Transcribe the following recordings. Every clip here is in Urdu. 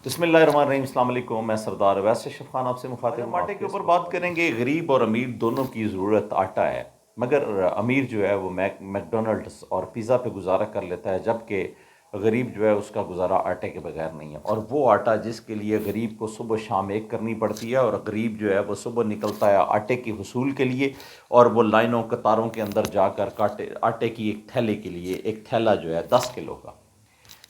بسم اللہ الرحمن الرحیم. السلام علیکم. میں سردار ویس اشرف خان آپ سے مخاطب ہوں. آٹے کے اوپر بات کریں گے. غریب اور امیر دونوں کی ضرورت آٹا ہے، مگر امیر جو ہے وہ میک ڈونلڈس اور پیزا پہ گزارا کر لیتا ہے، جبکہ غریب جو ہے اس کا گزارا آٹے کے بغیر نہیں ہے. اور وہ آٹا جس کے لیے غریب کو صبح شام ایک کرنی پڑتی ہے، اور غریب جو ہے وہ صبح نکلتا ہے آٹے کی حصول کے لیے، اور وہ لائنوں قطاروں کے اندر جا کر آٹے کی ایک تھیلے کے لیے، ایک تھیلا جو ہے 10 کلو کا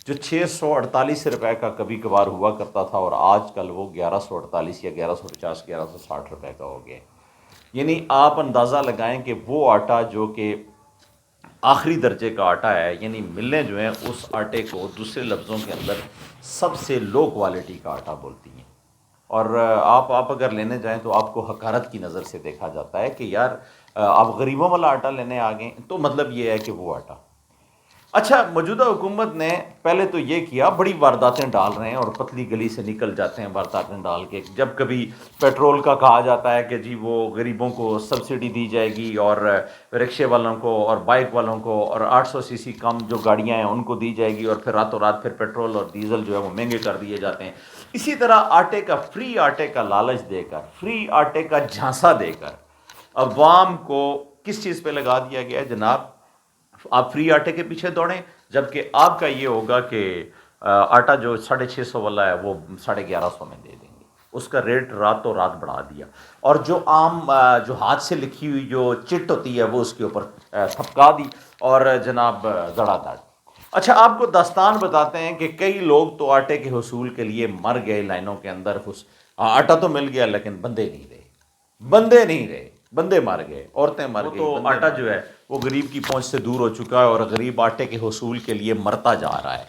جو 648 روپے کا کبھی کبھار ہوا کرتا تھا، اور آج کل وہ 1148 یا 1150 1160 روپے کا ہو گیا. یعنی آپ اندازہ لگائیں کہ وہ آٹا جو کہ آخری درجے کا آٹا ہے، یعنی ملیں جو ہیں اس آٹے کو دوسرے لفظوں کے اندر سب سے لو کوالٹی کا آٹا بولتی ہیں. اور آپ اگر لینے جائیں تو آپ کو حقارت کی نظر سے دیکھا جاتا ہے کہ یار آپ غریبوں والا آٹا لینے آ گئے. تو مطلب یہ ہے کہ وہ آٹا اچھا. موجودہ حکومت نے پہلے تو یہ کیا، بڑی وارداتیں ڈال رہے ہیں اور پتلی گلی سے نکل جاتے ہیں وارداتیں ڈال کے. جب کبھی پیٹرول کا کہا جاتا ہے کہ جی وہ غریبوں کو سبسڈی دی جائے گی، اور رکشے والوں کو اور بائک والوں کو اور 800 سی سی کم جو گاڑیاں ہیں ان کو دی جائے گی، اور پھر راتوں رات پھر پیٹرول اور ڈیزل جو ہے وہ مہنگے کر دیے جاتے ہیں. اسی طرح فری آٹے کا لالچ دے کر، فری آٹے کا جھانسا دے کر عوام کو کس چیز پہ لگا دیا گیا ہے جناب؟ آپ فری آٹے کے پیچھے دوڑیں، جبکہ آپ کا یہ ہوگا کہ آٹا جو 650 والا ہے وہ 1150 میں دے دیں گے. اس کا ریٹ راتوں رات بڑھا دیا، اور جو عام جو ہاتھ سے لکھی ہوئی جو چٹ ہوتی ہے وہ اس کے اوپر تھپکا دی، اور جناب زڑا داڑ. اچھا، آپ کو داستان بتاتے ہیں کہ کئی لوگ تو آٹے کے حصول کے لیے مر گئے لائنوں کے اندر. آٹا تو مل گیا لیکن بندے نہیں رہے، بندے مر گئے، عورتیں مر گئی. تو آٹا جو ہے وہ غریب کی پہنچ سے دور ہو چکا ہے، اور غریب آٹے کے حصول کے لیے مرتا جا رہا ہے.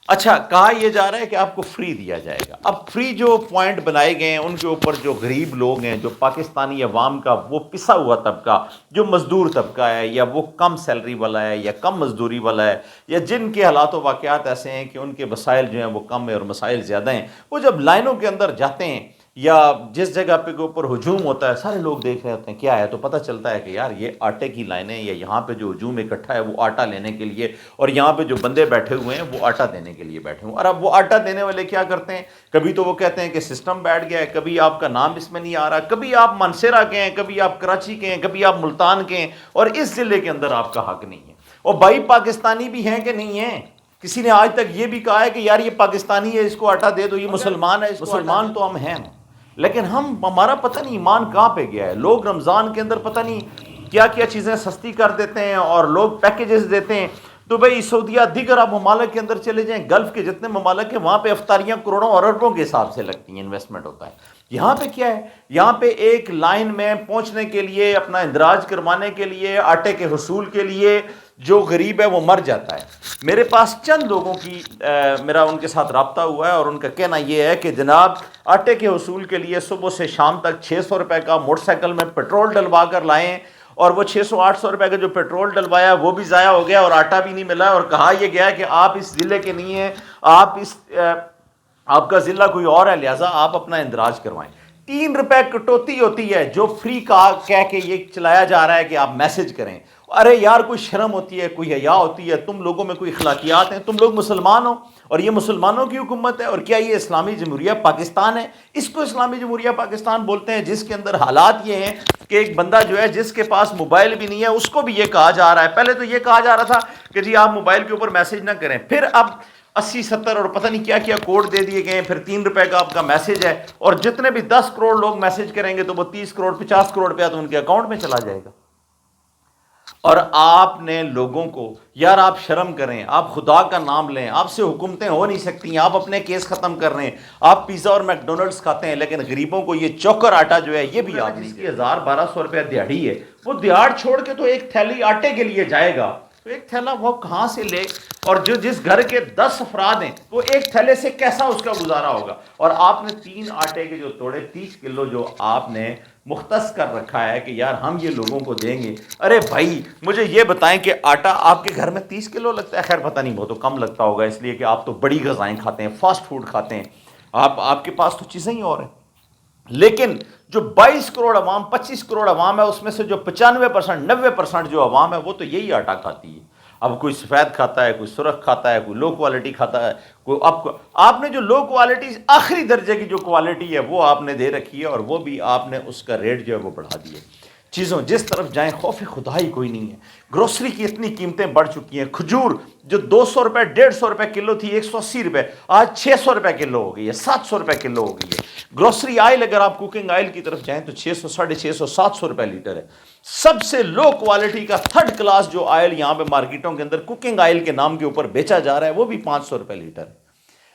اچھا، کہا یہ جا رہا ہے کہ آپ کو فری دیا جائے گا. اب فری جو پوائنٹ بنائے گئے ہیں ان کے اوپر جو غریب لوگ ہیں، جو پاکستانی عوام کا وہ پسا ہوا طبقہ، جو مزدور طبقہ ہے، یا وہ کم سیلری والا ہے، یا کم مزدوری والا ہے، یا جن کے حالات و واقعات ایسے ہیں کہ ان کے وسائل جو ہیں وہ کم ہیں اور مسائل زیادہ ہیں، وہ جب لائنوں کے اندر جاتے ہیں یا جس جگہ پہ کے اوپر ہجوم ہوتا ہے، سارے لوگ دیکھ رہے ہوتے ہیں کیا ہے، تو پتہ چلتا ہے کہ یار یہ آٹے کی لائنیں، یا یہاں پہ جو ہجوم اکٹھا ہے وہ آٹا لینے کے لیے، اور یہاں پہ جو بندے بیٹھے ہوئے ہیں وہ آٹا دینے کے لیے بیٹھے ہوئے ہیں. اور اب وہ آٹا دینے والے کیا کرتے ہیں؟ کبھی تو وہ کہتے ہیں کہ سسٹم بیٹھ گیا ہے، کبھی آپ کا نام اس میں نہیں آ رہا، کبھی آپ منسیرا کے ہیں، کبھی آپ کراچی کے ہیں، کبھی آپ ملتان کے ہیں، اور اس ضلع کے اندر آپ کا حق نہیں ہے. اور بھائی پاکستانی بھی ہیں کہ نہیں ہیں؟ کسی نے آج تک یہ بھی کہا ہے کہ یار یہ پاکستانی ہے اس کو آٹا دے دو، یہ مسلمان ہے اس کو؟ مسلمان تو ہم ہیں، لیکن ہمارا پتہ نہیں ایمان کہاں پہ گیا ہے. لوگ رمضان کے اندر پتہ نہیں کیا کیا چیزیں سستی کر دیتے ہیں، اور لوگ پیکیجز دیتے ہیں. تو بھئی سعودیہ، دیگر آپ ممالک کے اندر چلے جائیں، گلف کے جتنے ممالک ہیں وہاں پہ افطاریاں کروڑوں اور اربوں کے حساب سے لگتی ہیں، انویسٹمنٹ ہوتا ہے. یہاں پہ کیا ہے؟ یہاں پہ ایک لائن میں پہنچنے کے لیے، اپنا اندراج کروانے کے لیے، آٹے کے حصول کے لیے جو غریب ہے وہ مر جاتا ہے. میرے پاس چند لوگوں کی میرا ان کے ساتھ رابطہ ہوا ہے، اور ان کا کہنا یہ ہے کہ جناب آٹے کے حصول کے لیے صبح سے شام تک 600 روپے کا موٹر سائیکل میں پیٹرول ڈلوا کر لائیں، اور وہ 600 800 روپے کا جو پیٹرول ڈلوایا وہ بھی ضائع ہو گیا، اور آٹا بھی نہیں ملا. اور کہا یہ گیا کہ آپ اس ضلع کے نہیں ہیں، آپ کا ضلع کوئی اور ہے، لہٰذا آپ اپنا اندراج کروائیں. 3 روپے کٹوتی ہوتی ہے جو فری کا کہہ کے یہ چلایا جا رہا ہے کہ آپ میسج کریں. ارے یار کوئی شرم ہوتی ہے، کوئی حیا ہوتی ہے، تم لوگوں میں کوئی اخلاقیات ہیں؟ تم لوگ مسلمان ہو، اور یہ مسلمانوں کی حکومت ہے. اور کیا یہ اسلامی جمہوریہ پاکستان ہے؟ اس کو اسلامی جمہوریہ پاکستان بولتے ہیں جس کے اندر حالات یہ ہیں کہ ایک بندہ جو ہے جس کے پاس موبائل بھی نہیں ہے اس کو بھی یہ کہا جا رہا ہے. پہلے تو یہ کہا جا رہا تھا کہ جی آپ موبائل کے اوپر میسج نہ کریں، پھر اب 80 70 اور پتہ نہیں کیا کیا کوڈ دے دیے گئے ہیں، پھر 3 روپے کا آپ کا میسج ہے، اور جتنے بھی 10 کروڑ لوگ میسج کریں گے تو وہ 30 کروڑ 50 کروڑ روپیہ تو ان کے اکاؤنٹ میں چلا جائے گا. اور آپ نے لوگوں کو، یار آپ شرم کریں، آپ خدا کا نام لیں، آپ سے حکومتیں ہو نہیں سکتی، آپ اپنے کیس ختم کر رہے ہیں، آپ پیزا اور میک ڈونلڈس کھاتے ہیں، لیکن غریبوں کو یہ چوکر آٹا جو ہے یہ بھی آپ نہیں. جس کی 1000 1200 روپیہ دیہڑی ہے، وہ دیہڑ چھوڑ کے تو ایک تھیلی آٹے کے لیے جائے گا، تو ایک تھیلا وہ کہاں سے لے؟ اور جس گھر کے 10 افراد ہیں وہ ایک تھیلے سے کیسا اس کا گزارا ہوگا؟ اور آپ نے 3 آٹے کے جو توڑے 30 کلو جو آپ نے مختص کر رکھا ہے کہ یار ہم یہ لوگوں کو دیں گے. ارے بھائی مجھے یہ بتائیں کہ آٹا آپ کے گھر میں 30 کلو لگتا ہے؟ خیر پتہ نہیں، وہ تو کم لگتا ہوگا، اس لیے کہ آپ تو بڑی غذائیں کھاتے ہیں، فاسٹ فوڈ کھاتے ہیں، آپ کے پاس تو چیزیں ہی اور ہیں. لیکن جو 22 کروڑ عوام، 25 کروڑ عوام ہے، اس میں سے جو 95% 90% جو عوام ہے وہ تو یہی آٹا کھاتی ہے. اب کوئی سفید کھاتا ہے، کوئی سرخ کھاتا ہے، کوئی لو کوالٹی کھاتا ہے، کوئی آپ نے جو لو کوالٹی آخری درجے کی جو کوالٹی ہے وہ آپ نے دے رکھی ہے، اور وہ بھی آپ نے اس کا ریٹ جو ہے وہ بڑھا دیا چیزوں جس طرف جائیں خوف خدا ہی کوئی نہیں ہے۔ گروسری کی اتنی قیمتیں بڑھ چکی ہیں، کھجور جو 200 روپے 150 روپے کلو تھی 180 روپے، آج 600 روپے کلو ہو گئی ہے، 700 روپے کلو ہو گئی ہے۔ گروسری آئل اگر آپ کوکنگ آئل کی طرف جائیں تو 600 650 700 روپے لیٹر ہے۔ سب سے لو کوالٹی کا تھرڈ کلاس جو آئل یہاں پہ مارکیٹوں کے اندر کوکنگ آئل کے نام کے اوپر بیچا جا رہا ہے وہ بھی 500 روپے لیٹر ہے۔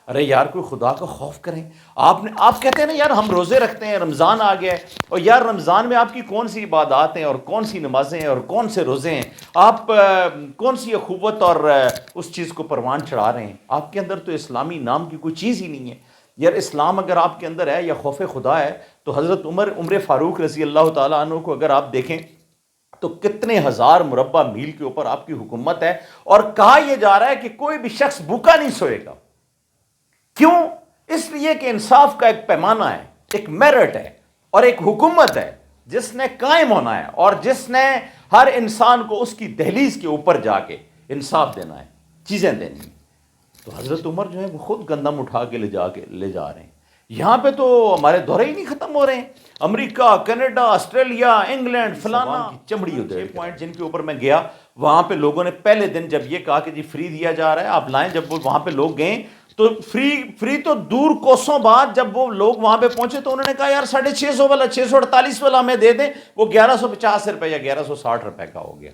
ارے یار کوئی خدا کا خوف کریں۔ آپ کہتے ہیں نا یار ہم روزے رکھتے ہیں، رمضان آ گیا ہے، اور یار رمضان میں آپ کی کون سی عبادات ہیں اور کون سی نمازیں ہیں اور کون سے روزے ہیں، آپ کون سی اخوت اور اس چیز کو پروان چڑھا رہے ہیں؟ آپ کے اندر تو اسلامی نام کی کوئی چیز ہی نہیں ہے۔ یار اسلام اگر آپ کے اندر ہے یا خوف خدا ہے تو حضرت عمر فاروق رضی اللہ تعالیٰ عنہ کو اگر آپ دیکھیں تو کتنے ہزار مربع میل کے اوپر آپ کی حکومت ہے، اور کہا یہ جا رہا ہے کہ کوئی بھی شخص بھوکا نہیں سوئے گا۔ کیوں؟ اس لیے کہ انصاف کا ایک پیمانہ ہے، ایک میرٹ ہے، اور ایک حکومت ہے جس نے قائم ہونا ہے، اور جس نے ہر انسان کو اس کی دہلیز کے اوپر جا کے انصاف دینا ہے، چیزیں دینی ہیں۔ تو حضرت عمر جو ہے وہ خود گندم اٹھا کے لے جا رہے ہیں۔ یہاں پہ تو ہمارے دورے ہی نہیں ختم ہو رہے ہیں۔ امریکہ، کینیڈا، آسٹریلیا، انگلینڈ، فلانا کی چمڑی ادھر پوائنٹ جن کے اوپر میں گیا، وہاں پہ لوگوں نے پہلے دن جب یہ کہا کہ جی فری دیا جا رہا ہے آپ لائیں، جب وہ وہاں پہ لوگ گئے تو فری تو دور کوسوں بعد جب وہ لوگ وہاں پہ پہنچے تو انہوں نے کہا یار 650 والا 648 والا ہمیں دے دیں، وہ 1150 روپے یا 1160 روپے کا ہو گیا۔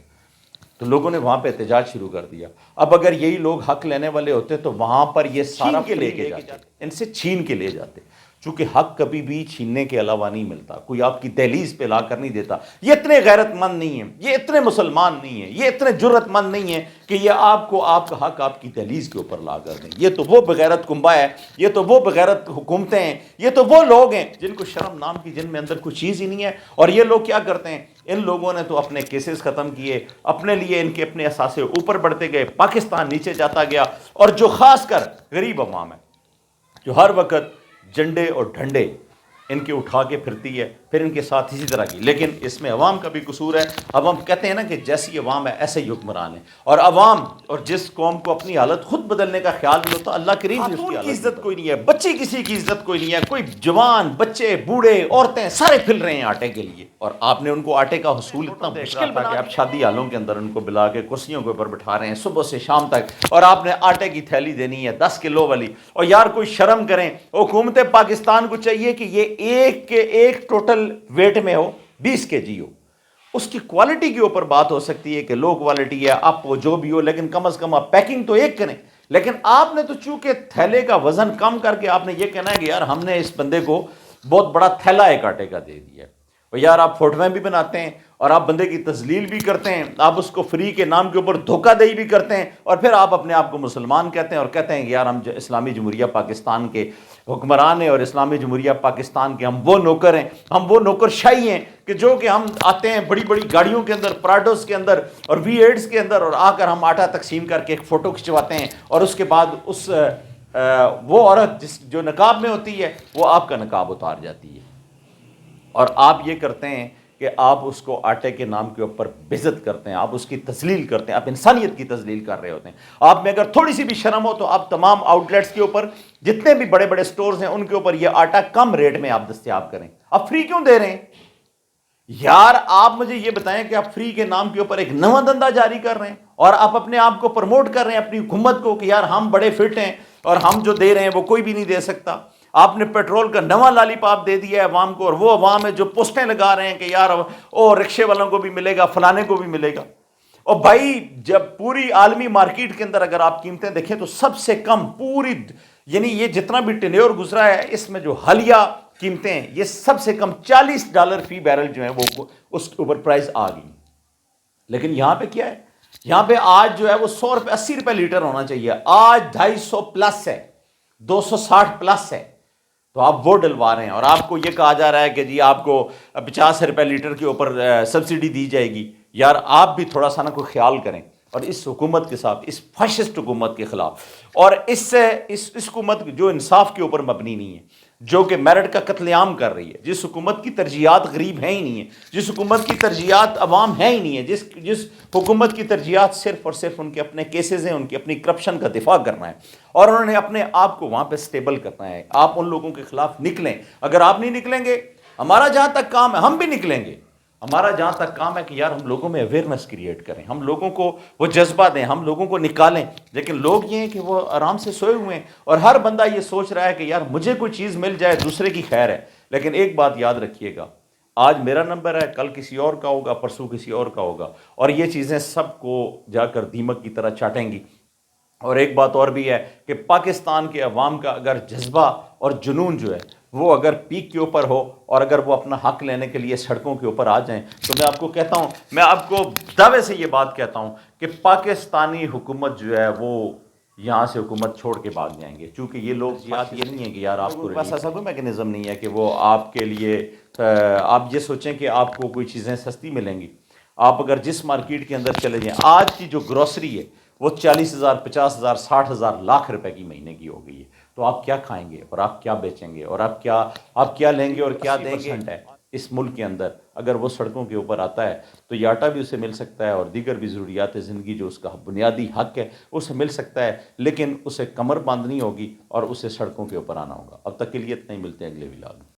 تو لوگوں نے وہاں پہ احتجاج شروع کر دیا۔ اب اگر یہی لوگ حق لینے والے ہوتے تو وہاں پر یہ سارا کے لے کے جاتے، ان سے چھین کے لے جاتے، چونکہ حق کبھی بھی چھیننے کے علاوہ نہیں ملتا، کوئی آپ کی دہلیز پہ لا کر نہیں دیتا۔ یہ اتنے غیرت مند نہیں ہیں، یہ اتنے مسلمان نہیں ہیں، یہ اتنے جرت مند نہیں ہیں کہ یہ آپ کو آپ کا حق آپ کی دہلیز کے اوپر لا کر دیں۔ یہ تو وہ بغیرت کنبہ ہے، یہ تو وہ بغیرت حکومتیں ہیں، یہ تو وہ لوگ ہیں جن کو شرم نام کی جن میں اندر کوئی چیز ہی نہیں ہے۔ اور یہ لوگ کیا کرتے ہیں؟ ان لوگوں نے تو اپنے کیسز ختم کیے، اپنے لیے ان کے اپنے اثاثے اوپر بڑھتے گئے، پاکستان نیچے جاتا گیا، اور جو خاص کر غریب عوام ہے جو ہر وقت جھنڈے اور ڈھنڈے ان کے اٹھا کے پھرتی ہے، پھر ان کے ساتھ اسی طرح کی۔ لیکن اس میں عوام کا بھی قصور ہے۔ اب ہم کہتے ہیں نا کہ جیسی عوام ہے ایسے ہی حکمران ہیں، اور عوام اور جس قوم کو اپنی حالت خود بدلنے کا خیال نہیں ہوتا، اللہ کریم بھی اس کی عزت کوئی نہیں ہے، بچی کسی کی عزت کوئی نہیں ہے، کوئی جوان بچے بوڑھے عورتیں سارے پھل رہے ہیں آٹے کے لیے، اور آپ نے ان کو آٹے کا حصول اتنا مشکل بنا کہ آپ شادی حالوں کے اندر ان کو بلا کے کرسیوں کے اوپر بٹھا رہے ہیں صبح سے شام تک، اور آپ نے آٹے کی تھیلی دینی ہے 10 کلو والی۔ اور یار کوئی شرم کریں، حکومت پاکستان کو چاہیے کہ یہ ایک ٹوٹل ویٹ میں ہو 20 کے جی ہو، اس کی کوالٹی کے اوپر بات ہو سکتی ہے کہ لو کوالٹی ہے، آپ وہ جو بھی ہو، لیکن کم از کم آپ پیکنگ تو ایک کریں۔ لیکن آپ نے تو چونکہ تھیلے کا وزن کم کر کے آپ نے یہ کہنا ہے کہ یار ہم نے اس بندے کو بہت بڑا تھیلا ایک آٹے کا دے دیا ہے، اور یار آپ فوٹویں بھی بناتے ہیں، اور آپ بندے کی تذلیل بھی کرتے ہیں، آپ اس کو فری کے نام کے اوپر دھوکہ دہی بھی کرتے ہیں، اور پھر آپ اپنے آپ کو مسلمان کہتے ہیں اور کہتے ہیں کہ یار ہم اسلامی جمہوریہ پاکستان کے حکمران ہیں، اور اسلامی جمہوریہ پاکستان کے ہم وہ نوکر ہیں، ہم وہ نوکر شاہی ہیں کہ جو کہ ہم آتے ہیں بڑی بڑی گاڑیوں کے اندر، پراڈوز کے اندر اور V8s کے اندر، اور آ کر ہم آٹا تقسیم کر کے ایک فوٹو کھنچواتے ہیں، اور اس کے بعد وہ عورت جو نقاب میں ہوتی ہے وہ آپ کا نقاب اتار جاتی ہے، اور آپ یہ کرتے ہیں کہ آپ اس کو آٹے کے نام کے اوپر بےعزت کرتے ہیں، آپ اس کی تذلیل کرتے ہیں، آپ انسانیت کی تذلیل کر رہے ہوتے ہیں۔ آپ میں اگر تھوڑی سی بھی شرم ہو تو آپ تمام آؤٹ لیٹس کے اوپر، جتنے بھی بڑے بڑے سٹورز ہیں ان کے اوپر یہ آٹا کم ریٹ میں آپ دستیاب کریں۔ آپ فری کیوں دے رہے ہیں؟ یار آپ مجھے یہ بتائیں کہ آپ فری کے نام کے اوپر ایک نواں دندہ جاری کر رہے ہیں، اور آپ اپنے آپ کو پروموٹ کر رہے ہیں اپنی حکومت کو کہ یار ہم بڑے فٹ ہیں اور ہم جو دے رہے ہیں وہ کوئی بھی نہیں دے سکتا۔ آپ نے پیٹرول کا نواں لالی پاپ دے دیا ہے عوام کو، اور وہ عوام ہے جو پوسٹیں لگا رہے ہیں کہ یار او رکشے والوں کو بھی ملے گا، فلانے کو بھی ملے گا۔ اور بھائی جب پوری عالمی مارکیٹ کے اندر اگر آپ قیمتیں دیکھیں تو سب سے کم پوری، یعنی یہ جتنا بھی ٹینیور گزرا ہے اس میں جو حالیہ قیمتیں ہیں یہ سب سے کم $40 فی بیرل جو ہیں وہ اس کے اوپر پرائز آ گئی۔ لیکن یہاں پہ کیا ہے؟ یہاں پہ آج جو ہے وہ 100 روپے 80 روپے لیٹر ہونا چاہیے، آج 250 پلس ہے، 260 پلس ہے، تو آپ وہ ڈلوا رہے ہیں، اور آپ کو یہ کہا جا رہا ہے کہ جی آپ کو 50 روپے لیٹر کے اوپر سبسڈی دی جائے گی۔ یار آپ بھی تھوڑا سا نا کوئی خیال کریں، اور اس حکومت کے ساتھ، اس فاشسٹ حکومت کے خلاف، اور اس حکومت جو انصاف کے اوپر مبنی نہیں ہے، جو کہ میرٹ کا قتل عام کر رہی ہے، جس حکومت کی ترجیحات غریب ہیں ہی نہیں ہیں، جس حکومت کی ترجیحات عوام ہیں ہی نہیں ہے، جس حکومت کی ترجیحات صرف اور صرف ان کے اپنے کیسز ہیں، ان کی اپنی کرپشن کا دفاع کرنا ہے، اور انہوں نے اپنے آپ کو وہاں پہ سٹیبل کرنا ہے۔ آپ ان لوگوں کے خلاف نکلیں، اگر آپ نہیں نکلیں گے، ہمارا جہاں تک کام ہے ہم بھی نکلیں گے۔ ہمارا جہاں تک کام ہے کہ یار ہم لوگوں میں اویئرنیس کریٹ کریں، ہم لوگوں کو وہ جذبہ دیں، ہم لوگوں کو نکالیں۔ لیکن لوگ یہ ہیں کہ وہ آرام سے سوئے ہوئے ہیں، اور ہر بندہ یہ سوچ رہا ہے کہ یار مجھے کوئی چیز مل جائے، دوسرے کی خیر ہے۔ لیکن ایک بات یاد رکھیے گا، آج میرا نمبر ہے، کل کسی اور کا ہوگا، پرسوں کسی اور کا ہوگا، اور یہ چیزیں سب کو جا کر دیمک کی طرح چاٹیں گی۔ اور ایک بات اور بھی ہے کہ پاکستان کے عوام کا اگر جذبہ اور جنون جو ہے وہ اگر پیک کے اوپر ہو، اور اگر وہ اپنا حق لینے کے لیے سڑکوں کے اوپر آ جائیں، تو میں آپ کو کہتا ہوں، میں آپ کو دعوے سے یہ بات کہتا ہوں کہ پاکستانی حکومت جو ہے وہ یہاں سے حکومت چھوڑ کے بھاگ جائیں گے، چونکہ یہ لوگ بات یہ نہیں ہے کہ یار آپ کو بس ایسا کوئی میکنزم نہیں ہے کہ وہ آپ کے لیے آپ یہ سوچیں کہ آپ کو کوئی چیزیں سستی ملیں گی۔ آپ اگر جس مارکیٹ کے اندر چلے جائیں، آج کی جو گروسری ہے وہ 40,000 50,000 60,000 لاکھ روپے کی مہینے کی ہو گئی ہے۔ تو آپ کیا کھائیں گے، اور آپ کیا بیچیں گے، اور آپ کیا لیں گے اور کیا دیں گے؟ ہے اس ملک کے اندر اگر وہ سڑکوں کے اوپر آتا ہے تو یہ آٹا بھی اسے مل سکتا ہے، اور دیگر بھی ضروریات زندگی جو اس کا بنیادی حق ہے اسے مل سکتا ہے، لیکن اسے کمر باندھنی ہوگی اور اسے سڑکوں کے اوپر آنا ہوگا۔ اب تک کے لیے اتنا ہی، ملتے ہیں اگلے ولاگ میں۔